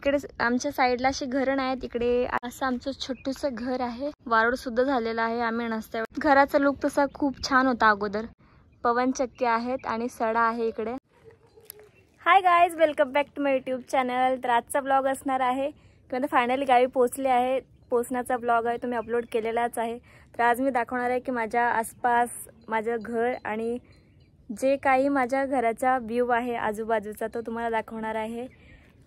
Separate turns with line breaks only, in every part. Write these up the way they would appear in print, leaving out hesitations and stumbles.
इकडे आमच्या साईडला अशी घरं नाहीत. इकडे असं आमचं छोटूसं घर आहे. वारूळ सुद्धा झालेलं आहे आम्ही नसत्यावर. घराचा लुक तसा खूप छान होता अगोदर. पवनचक्की आहेत आणि सडा आहे इकडे. Hi guys, welcome back to my YouTube channel. तर आजचा ब्लॉग असणार आहे किंवा फायनली गावी पोहोचले आहे. पोहोचण्याचा ब्लॉग आहे, तुम्ही अपलोड केलेलाच आहे. तर आज मी दाखवणार आहे की माझ्या आसपास माझं घर आणि जे काही माझ्या घराचा व्ह्यू आहे आजूबाजूचा तो तुम्हाला दाखवणार आहे.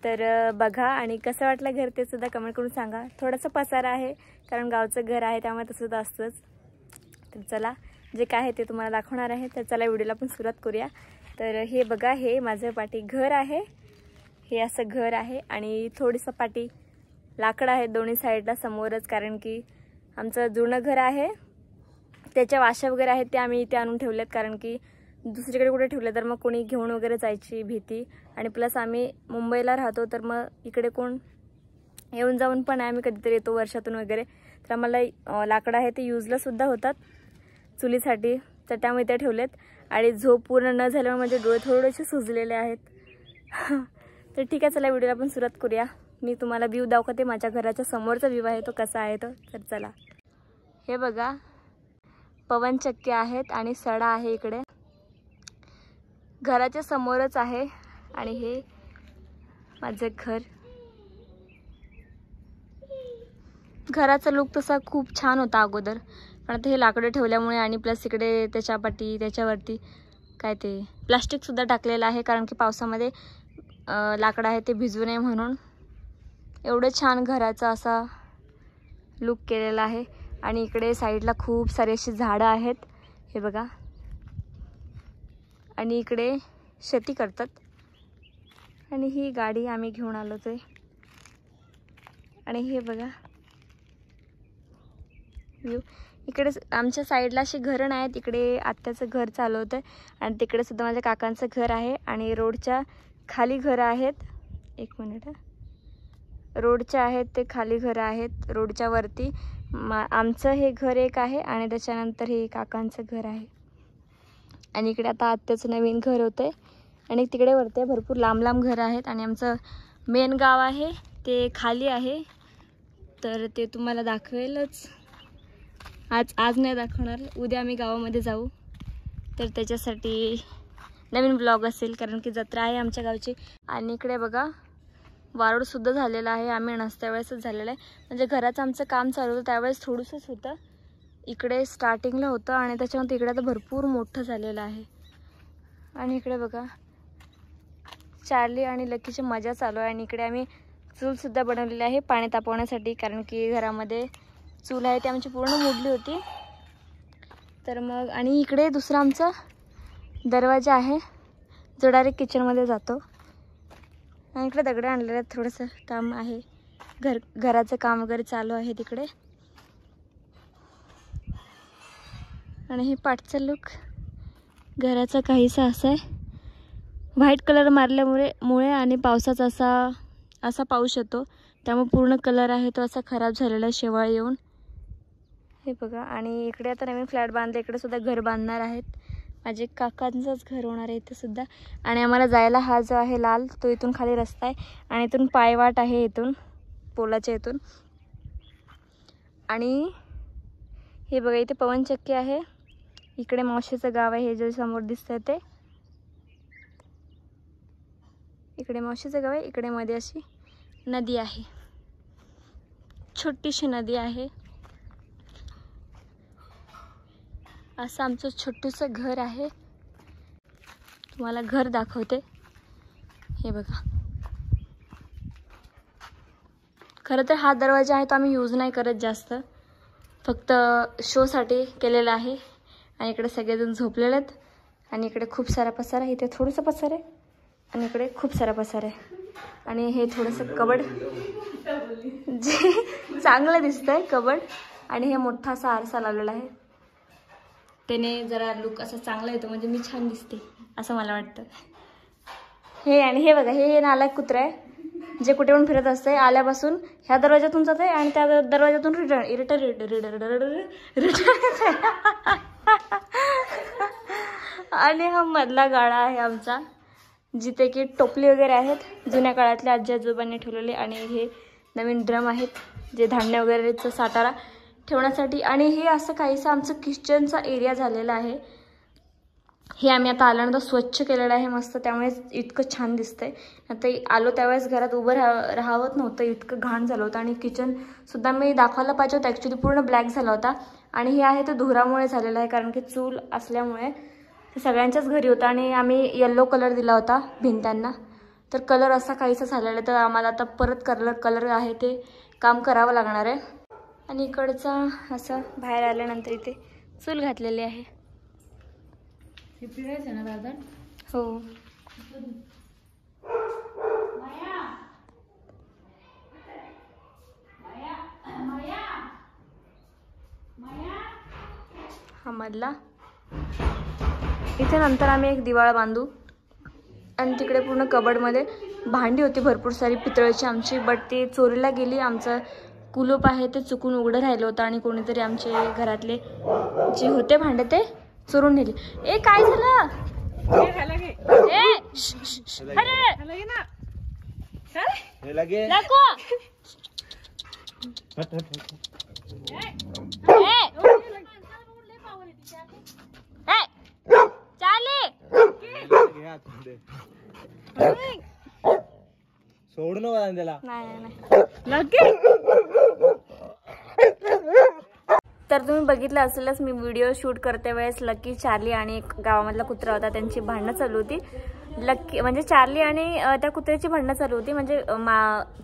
तर बघा आणि कसं वाटलं घर ते सुद्धा कमेंट करून सांगा. थोडंसं पसारा आहे कारण गावचं घर आहे त्यामुळे तसं तर असतंच. तर चला जे काय आहे ते तुम्हाला दाखवणार आहे. तर चला व्हिडिओला पण सुरुवात करूया. तर हे बघा, हे माझं पाठी घर आहे. हे असं घर आहे आणि थोडीसं पाठी लाकडं आहेत दोन्ही साईडला समोरच, कारण की आमचं जुनं घर आहे. त्याच्या वाशा वगैरे आहेत ते आम्ही इथे आणून ठेवलेत, कारण की दुसरीकडे कुठे ठेवले तर मग कोणी घेऊन वगैरे जायची भीती. आणि प्लस आम्ही मुंबईला राहतो तर मग इकडे कोण येऊन जाऊन पण आहे. आम्ही कधीतरी येतो वर्षातून वगैरे. तर आम्हाला लाकडं आहे ते यूजला सुद्धा होतात चुलीसाठी, तर त्यामुळे ते ठेवलेत. आणि झोप पूर्ण न झाल्यामुळे म्हणजे डोळे थोडेसे सुजलेले आहेत. तर ठीक आहे, चला व्हिडिओला पण सुरुवात करूया. मी तुम्हाला व्ह्यू दाखवते. माझ्या घराच्या समोरचा व्ह्यू आहे तो कसा आहे तो. तर चला, हे बघा पवनचक्की आहेत आणि सडा आहे इकडे. घराच्या समोरच आहे आणि हे माझं घर. घराचा लुक तसा खूप छान होता अगोदर, पण आता हे लाकडं ठेवल्यामुळे आणि प्लस इकडे त्याच्या पाठी त्याच्यावरती काय ते प्लास्टिकसुद्धा टाकलेलं आहे, कारण की पावसामध्ये लाकडं आहे ते भिजू नये म्हणून. एवढं छान घराचा असा लुक केलेला आहे. आणि इकडे साईडला खूप सारे अशी झाडं आहेत, हे बघा. आणि इकडे शेती करतात. आणि ही गाडी आम्ही घेऊन आलो ते. आणि हे बघा व्ह्यू. इकडे आमच्या साईडला अशी घरं नाहीत. इकडे आत्याचं घर चालू होतं आणि तिकडे सुद्धा माझ्या काकांचं घर आहे. आणि रोडच्या खाली घरं आहेत. एक मिनिट, रोडच्या आहेत ते खाली घरं आहेत. रोडच्या वरती आमचं हे घर एक आहे आणि त्याच्यानंतर हे काकांचं घर आहे. आणि इकडे आता आत्याचं नवीन घर होतं आणि तिकडे वरती भरपूर लांब लांब घरं आहेत. आणि आमचं मेन गाव आहे ते खाली आहे, तर ते तुम्हाला दाखवेलच. आज नाही दाखवणार, उद्या आम्ही गावामध्ये जाऊ तर त्याच्यासाठी नवीन ब्लॉग असेल, कारण की जत्रा आहे आमच्या गावची. आणि इकडे बघा वारूळसुद्धा झालेलं आहे. आम्ही नसत्या वेळेसच झालेलं आहे, म्हणजे घराचं आमचं काम चालू होतं त्यावेळेस थोडंसंच होतं. इकडे स्टार्टिंगला होतं आणि त्याच्यानंतर इकडे आता भरपूर मोठं झालेलं आहे. आणि इकडे बघा चार्ली आणि लकीची मजा चालू आहे. आणि इकडे आम्ही चूलसुद्धा बनवलेली आहे पाणी तापवण्यासाठी, कारण की घरामध्ये चूल आहे ती आमची पूर्ण मोडली होती. तर मग आणि इकडे दुसरा आमचा दरवाजा आहे जो डायरेक्ट किचनमध्ये जातो. आणि इकडे दगडं आणलेले आहेत, थोडंसं काम आहे, घराचं काम वगैरे चालू आहे तिकडे. आणि हे पाठचं लुक घराचा काहीसा असा आहे. व्हाईट कलर मारल्यामुळे आणि पावसाचा असा पाऊस येतो त्यामुळे पूर्ण कलर आहे तो असा खराब झालेला शेवाळ येऊन. हे बघा. आणि इकडे आता नवीन फ्लॅट बांधले, इकडे सुद्धा घर बांधणार आहेत. माझे काकांचंच घर होणार आहे इथे सुद्धा. आणि आम्हाला जायला हा जो आहे लाल तो इथून खाली रस्ता आहे आणि इथून पायवाट आहे, इथून पोलाच्या इथून. आणि हे बघा इथे पवनचक्की आहे. इकडे मावशीचं गाव आहे, हे जे समोर दिसतंय ते इकडे मावशीचं गाव आहे. इकडे मध्ये अशी नदी आहे, छोटीशी नदी आहे. असं आमचं छोटूसं घर आहे. तुम्हाला घर दाखवते, हे बघा. खरं तर हा दरवाजा आहे तो आम्ही यूज नाही करत जास्त, फक्त शोसाठी केलेला आहे. आणि इकडे सगळेजण झोपलेले आहेत. आणि इकडे खूप सारा पसारा आहे, इथे थोडंसं पसारा आहे आणि इकडे खूप सारा पसारा आहे. आणि हे थोडंसं कबड जे चांगलं दिसतंय कबड. आणि हे मोठा असा आरसा लावलेला आहे, त्याने जरा लुक असा चांगला येतो, म्हणजे मी छान दिसते असं मला वाटतं. हे आणि हे बघा, हे नालायक कुत्रा आहे जे कुठे पण फिरत असते. आल्यापासून ह्या दरवाजातून जाते आणि त्या दरवाजातून आणि हा मधला गाळा आहे आमचा. जिथे की टोपली वगैरे आहेत जुन्या काळातल्या आजी आजोबांनी ठेवलेले, आणि हे नवीन ड्रम आहेत जे धान्य वगैरेचं साठारा ठेवण्यासाठी. आणि हे असं काहीसं आमचं किचनचा एरिया झालेला आहे. हे आम्ही आता आल्यानंतर स्वच्छ केलेलं आहे मस्त, त्यामुळे इतकं छान दिसतंय. आता आलो त्यावेळेस घरात उभं राहावत नव्हतं, इतकं घाण झालं होतं. आणि किचनसुद्धा मी दाखवायला पाहिजे होतं, ॲक्च्युली पूर्ण ब्लॅक झाला होता. आणि हे आहे ते धुरामुळे झालेलं आहे, कारण की चूल असल्यामुळे ते सगळ्यांच्याच घरी होतं. आणि आम्ही येल्लो कलर दिला होता भिंतांना, तर कलर असा काहीसा झालेला आहे. तर आम्हाला आता परत कलर आहे ते काम करावं लागणार आहे. आणि इकडचा असं बाहेर आल्यानंतर इथे चूल घातलेली आहे.
ना दादा
हो, हा मधला. इथे नंतर आम्ही एक दिवाळ बांधू. आणि तिकडे पूर्ण कबडमध्ये भांडी होती भरपूर सारी पितळेची आमची, बट ती चोरीला गेली. आमचं कुलूप आहे ते चुकून उघडं राहिलं होतं आणि कोणीतरी आमचे घरातले जे होते भांडे ते चोरून नेले. ए काय झालं?
सोड ना त्याला.
तर तुम्ही बघितलं असेलच, मी व्हिडिओ शूट करते वेळेस लकी, चार्ली आणि एक गावामधला कुत्रा होता, त्यांची भांडणं चालू होती. लकी म्हणजे चार्ली आणि त्या कुत्र्याची भांडणं चालू होती, म्हणजे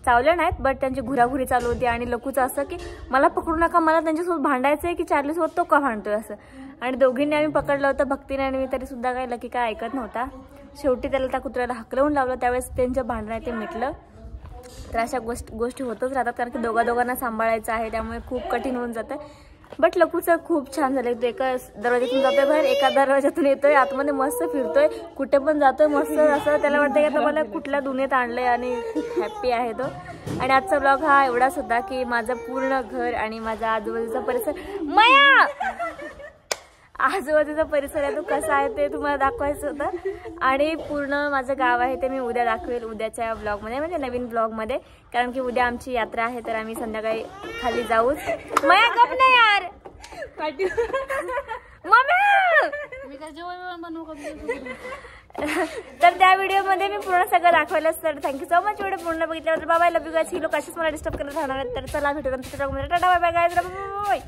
चावल्या नाहीत बट त्यांची घुराघुरी चालू होती. आणि लकूचं असं की मला पकडू नका, मला त्यांच्यासोबत भांडायचं आहे की चार्लीसोबत तो का भांडतोय असं. आणि दोघींनी आम्ही पकडलं होतं, भक्तीने आणि मी, तरीसुद्धा काही लकी काय ऐकत नव्हता. शेवटी त्याला त्या कुत्र्याला हकलवून लावलं, त्यावेळेस त्यांचं भांडण आहे ते मिटलं. तर अशा गोष्टी होतच राहतात, कारण की दोघांना सांभाळायचं आहे, त्यामुळे खूप कठीण होऊन जातं. बट लकूचं खूप छान झालं. तो एका दरवाज्यातून जातोय बाहेर, एका दरवाज्यातून येतोय आतमध्ये, मस्त फिरतोय, कुठे पण जातोय मस्त. असं त्याला वाटतं की आता मला कुठल्या दुनियेत आणलंय, आणि हॅप्पी आहे तो. आणि आजचा ब्लॉग हा एवढाच होता की माझं पूर्ण घर आणि माझा आजूबाजूचा परिसर, आजूबाजूचा परिसर आहे तो कसा आहे ते तुम्हाला दाखवायचं होतं. आणि पूर्ण माझं गाव आहे ते मी उद्या दाखवेल उद्याच्या ब्लॉगमध्ये, म्हणजे नवीन ब्लॉगमध्ये, कारण की उद्या आमची यात्रा आहे. तर आम्ही संध्याकाळी खाली जाऊच. मया गप नाही यार, तर त्या व्हिडिओमध्ये मी पूर्ण सगळं दाखवलंच. तर थँक्यू सो मच व्हिडिओ पूर्ण बघितल्याबद्दल. Bye bye, love you guys. ही लोक अशीच मला डिस्टर्ब करत राहणार आहेत. तर चला भेटू नंतर. Tata bye bye guys.